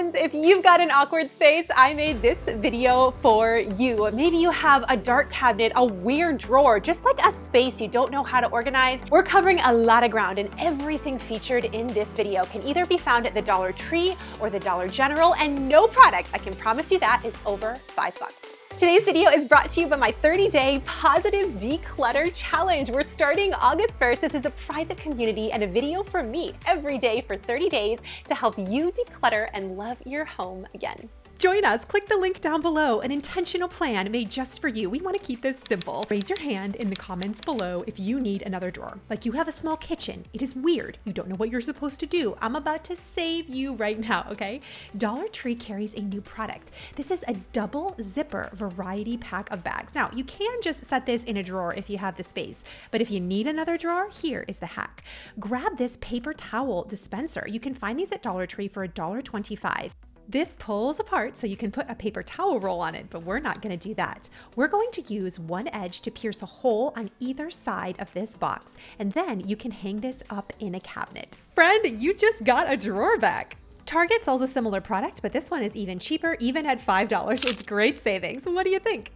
friends, if you've got an awkward space, I made this video for you. Maybe you have a dark cabinet, a weird drawer, just like a space you don't know how to organize. We're covering a lot of ground, and everything featured in this video can either be found at the Dollar Tree or the Dollar General, and no product, I can promise you that, is over $5. Today's video is brought to you by my 30-day positive declutter challenge. We're starting August 1st. This is a private community and a video from me every day for 30 days to help you declutter and love your home again. Join us. Click the link down below, an intentional plan made just for you. We want to keep this simple. Raise your hand in the comments below if you need another drawer. Like you have a small kitchen. It is weird. You don't know what you're supposed to do. I'm about to save you right now, okay? Dollar Tree carries a new product. This is a double zipper variety pack of bags. Now, you can just set this in a drawer if you have the space, but if you need another drawer, here is the hack. Grab this paper towel dispenser. You can find these at Dollar Tree for $1.25. This pulls apart so you can put a paper towel roll on it, but we're not going to do that. We're going to use one edge to pierce a hole on either side of this box, and then you can hang this up in a cabinet. Friend, you just got a drawer back. Target sells a similar product, but this one is even cheaper, even at $5. It's great savings. What do you think?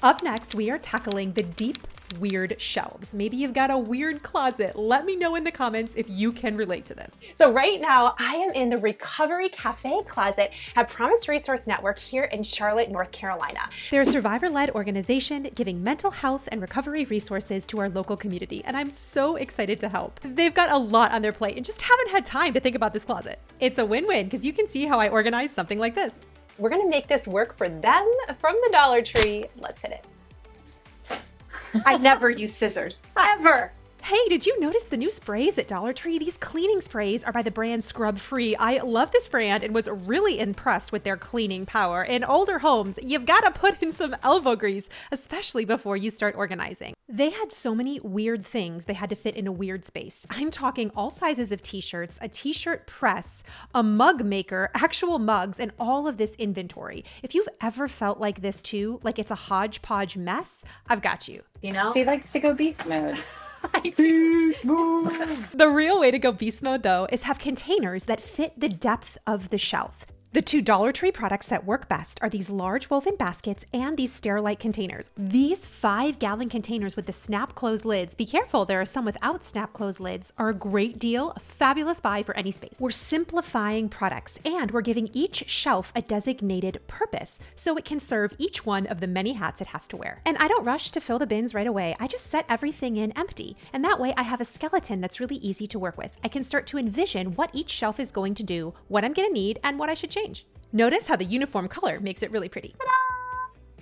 Up next, we are tackling the deep, weird shelves. Maybe you've got a weird closet. Let me know in the comments if you can relate to this. So right now, I am in the Recovery Cafe closet at Promise Resource Network here in Charlotte, North Carolina. They're a survivor-led organization giving mental health and recovery resources to our local community, and I'm so excited to help. They've got a lot on their plate and just haven't had time to think about this closet. It's a win-win because you can see how I organize something like this. We're gonna make this work for them from the Dollar Tree. Let's hit it. I never use scissors, ever. Hey, did you notice the new sprays at Dollar Tree? These cleaning sprays are by the brand Scrub Free. I love this brand and was really impressed with their cleaning power. In older homes, you've got to put in some elbow grease, especially before you start organizing. They had so many weird things they had to fit in a weird space. I'm talking all sizes of t-shirts, a t-shirt press, a mug maker, actual mugs, and all of this inventory. If you've ever felt like this too, like it's a hodgepodge mess, I've got you. You know, she likes to go beast mode. Beast mode. The real way to go beast mode, though, is have containers that fit the depth of the shelf. The two Dollar Tree products that work best are these large woven baskets and these Sterilite containers. These 5-gallon containers with the snap close lids, be careful, there are some without snap close lids, are a great deal, a fabulous buy for any space. We're simplifying products and we're giving each shelf a designated purpose so it can serve each one of the many hats it has to wear. And I don't rush to fill the bins right away. I just set everything in empty. And that way I have a skeleton that's really easy to work with. I can start to envision what each shelf is going to do, what I'm going to need, and what I should change. Notice how the uniform color makes it really pretty.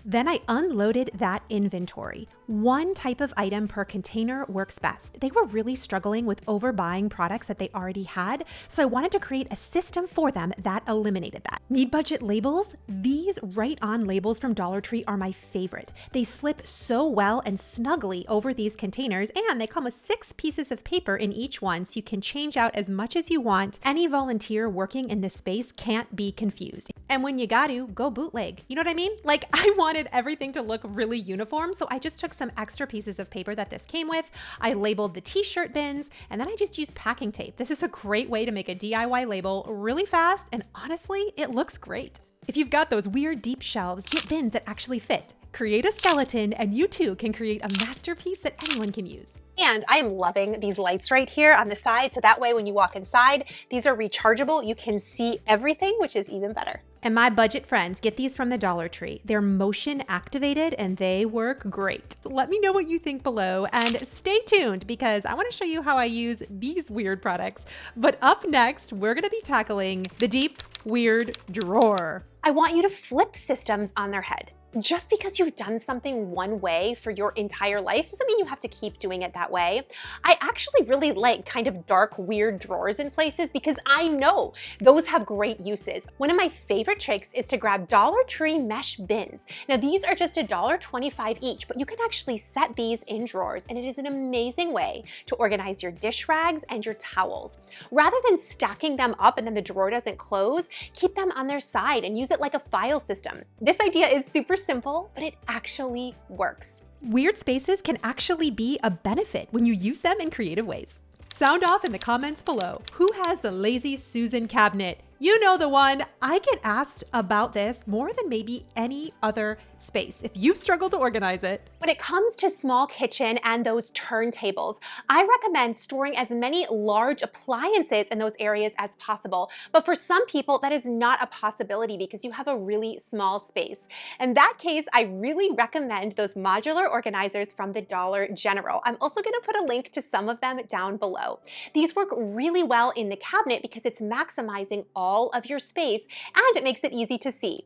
Then I unloaded that inventory. One type of item per container works best. They were really struggling with overbuying products that they already had, so I wanted to create a system for them that eliminated that. Need budget labels? These write-on labels from Dollar Tree are my favorite. They slip so well and snugly over these containers, and they come with 6 pieces of paper in each one, so you can change out as much as you want. Any volunteer working in this space can't be confused. And when you got to, go bootleg. You know what I mean? Like, I wanted everything to look really uniform, so I just took some extra pieces of paper that this came with. I labeled the t-shirt bins, and then I just used packing tape. This is a great way to make a DIY label really fast, and honestly, it looks great. If you've got those weird deep shelves, get bins that actually fit. Create a skeleton, and you too can create a masterpiece that anyone can use. And I am loving these lights right here on the side, so that way when you walk inside, these are rechargeable. You can see everything, which is even better. And my budget friends, get these from the Dollar Tree. They're motion activated and they work great. So let me know what you think below and stay tuned because I want to show you how I use these weird products. But up next, we're going to be tackling the deep, weird drawer. I want you to flip systems on their head. Just because you've done something one way for your entire life doesn't mean you have to keep doing it that way. I actually really like kind of dark, weird drawers in places because I know those have great uses. One of my favorite tricks is to grab Dollar Tree mesh bins. Now these are just $1.25 each, but you can actually set these in drawers and it is an amazing way to organize your dish rags and your towels. Rather than stacking them up and then the drawer doesn't close, keep them on their side and use it like a file system. This idea is super simple, but it actually works. Weird spaces can actually be a benefit when you use them in creative ways. Sound off in the comments below. Who has the Lazy Susan cabinet? You know the one. I get asked about this more than maybe any other space if you've struggled to organize it. When it comes to small kitchen and those turntables, I recommend storing as many large appliances in those areas as possible. But for some people, that is not a possibility because you have a really small space. In that case, I really recommend those modular organizers from the Dollar General. I'm also going to put a link to some of them down below. These work really well in the cabinet because it's maximizing all of your space and it makes it easy to see.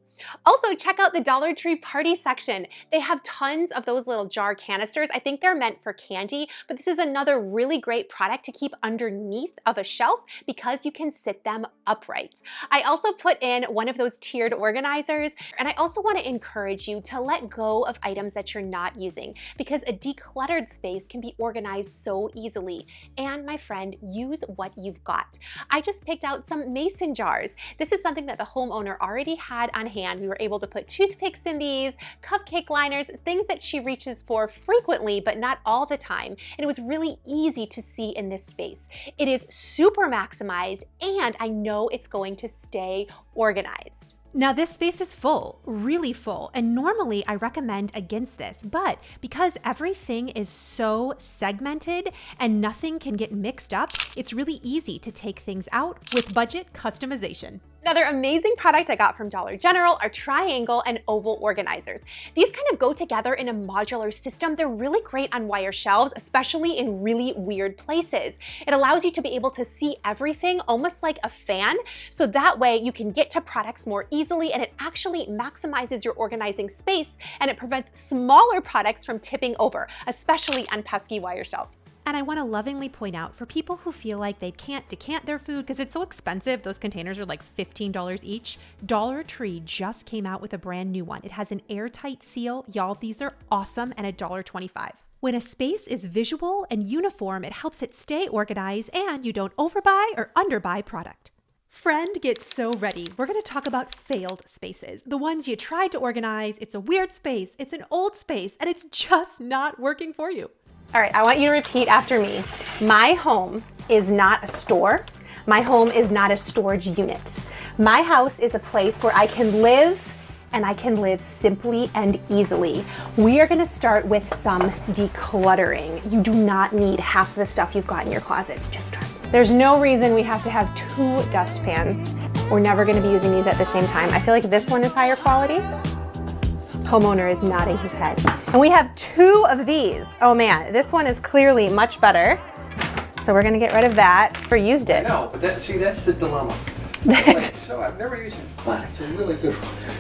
Also, check out the Dollar Tree party section. They have tons of those little jar canisters. I think they're meant for candy, but this is another really great product to keep underneath of a shelf because you can sit them upright. I also put in one of those tiered organizers, and I also want to encourage you to let go of items that you're not using because a decluttered space can be organized so easily. And my friend, use what you've got. I just picked out some mason jars. This is something that the homeowner already had on hand. We were able to put toothpicks in these, cupcake liners, things that she reaches for frequently, but not all the time. And it was really easy to see in this space. It is super maximized, and I know it's going to stay organized. Now this space is full, really full, and normally I recommend against this, but because everything is so segmented and nothing can get mixed up, it's really easy to take things out with budget customization. Another amazing product I got from Dollar General are triangle and oval organizers. These kind of go together in a modular system. They're really great on wire shelves, especially in really weird places. It allows you to be able to see everything almost like a fan, so that way you can get to products more easily and it actually maximizes your organizing space and it prevents smaller products from tipping over, especially on pesky wire shelves. And I want to lovingly point out for people who feel like they can't decant their food because it's so expensive, those containers are like $15 each, Dollar Tree just came out with a brand new one. It has an airtight seal. Y'all, these are awesome and $1.25. When a space is visual and uniform, it helps it stay organized and you don't overbuy or underbuy product. Friend, get so ready. We're going to talk about failed spaces. The ones you tried to organize, it's a weird space, it's an old space, and it's just not working for you. All right, I want you to repeat after me. My home is not a store. My home is not a storage unit. My house is a place where I can live and I can live simply and easily. We are gonna start with some decluttering. You do not need half the stuff you've got in your closet, just trust me. There's no reason we have to have 2 dustpans. We're never gonna be using these at the same time. I feel like this one is higher quality. Homeowner is nodding his head. And we have 2 of these. Oh man, this one is clearly much better. So we're gonna get rid of that. Never used it. I know, but that's the dilemma. So I've never used it, but it's a really good one.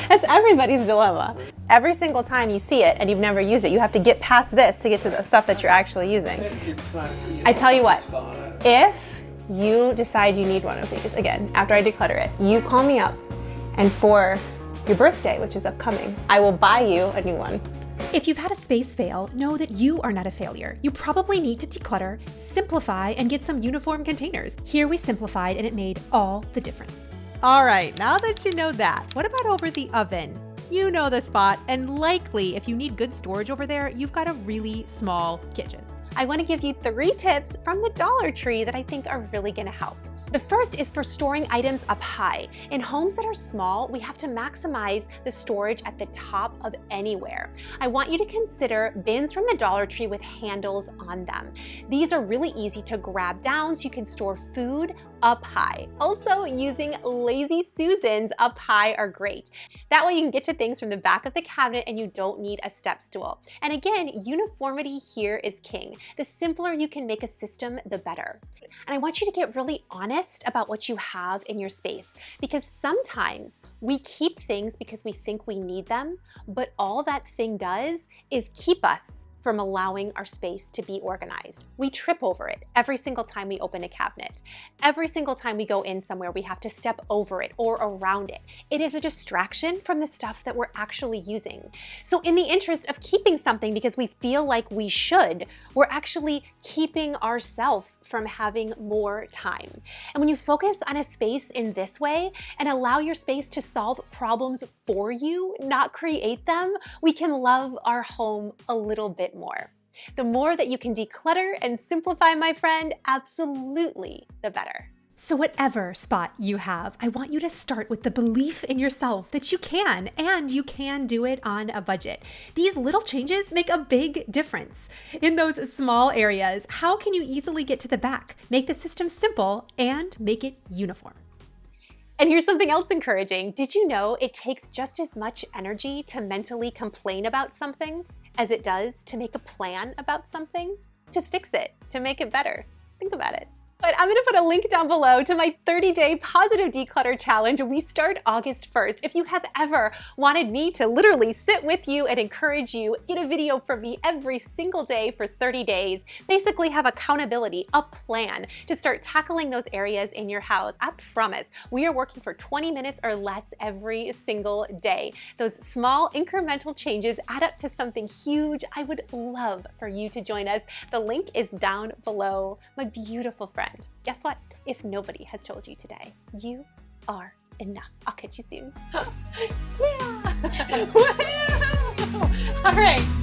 That's everybody's dilemma. Every single time you see it and you've never used it, you have to get past this to get to the stuff that you're actually using. I tell you what, if you decide you need one of these, again, after I declutter it, you call me up and for your birthday, which is upcoming, I will buy you a new one. If you've had a space fail, know that you are not a failure. You probably need to declutter, simplify, and get some uniform containers. Here we simplified and it made all the difference. All right, now that you know that, what about over the oven? You know the spot, and likely if you need good storage over there, you've got a really small kitchen. I want to give you 3 tips from the Dollar Tree that I think are really going to help. The first is for storing items up high. In homes that are small, we have to maximize the storage at the top of anywhere. I want you to consider bins from the Dollar Tree with handles on them. These are really easy to grab down so you can store food up high. Also, using Lazy Susans up high are great. That way you can get to things from the back of the cabinet and you don't need a step stool. And again, uniformity here is king. The simpler you can make a system, the better. And I want you to get really honest about what you have in your space, because sometimes we keep things because we think we need them, but all that thing does is keep us from allowing our space to be organized. We trip over it every single time we open a cabinet. Every single time we go in somewhere, we have to step over it or around it. It is a distraction from the stuff that we're actually using. So in the interest of keeping something because we feel like we should, we're actually keeping ourselves from having more time. And when you focus on a space in this way and allow your space to solve problems for you, not create them, we can love our home a little bit more. The more that you can declutter and simplify, my friend, absolutely the better. So whatever spot you have, I want you to start with the belief in yourself that you can, and you can do it on a budget. These little changes make a big difference. In those small areas, how can you easily get to the back, make the system simple, and make it uniform? And here's something else encouraging. Did you know it takes just as much energy to mentally complain about something as it does to make a plan about something, to fix it, to make it better? Think about it. But I'm gonna put a link down below to my 30-day positive declutter challenge. We start August 1st. If you have ever wanted me to literally sit with you and encourage you, get a video from me every single day for 30 days, basically have accountability, a plan to start tackling those areas in your house, I promise we are working for 20 minutes or less every single day. Those small incremental changes add up to something huge. I would love for you to join us. The link is down below. My beautiful friend. Guess what? If nobody has told you today, you are enough. I'll catch you soon. Yeah! All right.